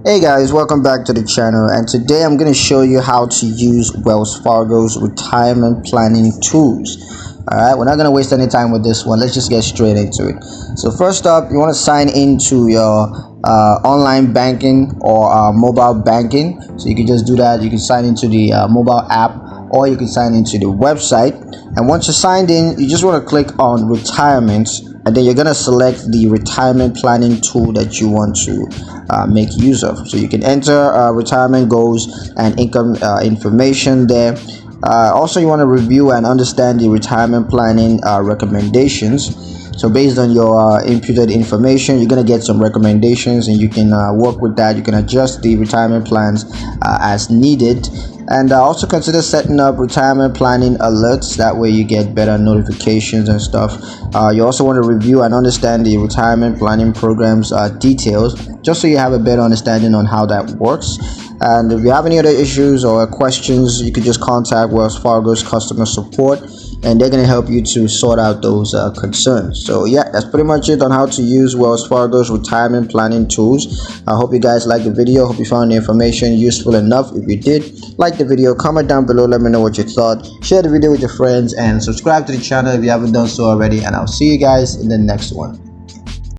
Hey guys, welcome back to the channel, and today I'm going to show you how to use Wells Fargo's retirement planning tools. Alright, we're not going to waste any time with this one. Let's just get straight into it. So first up, you want to sign into your online banking or mobile banking. So you can just do that. You can sign into the mobile app, or you can sign into the website. And once you're signed in, you just want to click on retirement, and then you're going to select the retirement planning tool that you want to make use of. So you can enter retirement goals and income information there. Also, you want to review and understand the retirement planning recommendations. So based on your inputted information, you're going to get some recommendations, and you can work with that. You can adjust the retirement plans as needed. And also consider setting up retirement planning alerts. That way you get better notifications and stuff. You also want to review and understand the retirement planning programs details, just so you have a better understanding on how that works. And if you have any other issues or questions, you could just contact Wells Fargo's customer support, and they're going to help you to sort out those concerns. So yeah, that's pretty much it on how to use Wells Fargo's retirement planning tools. I hope you guys liked the video. Hope you found the information useful enough. If you did, like the video, comment down below, let me know what you thought, share the video with your friends, and subscribe to the channel if you haven't done so already. And I'll see you guys in the next one.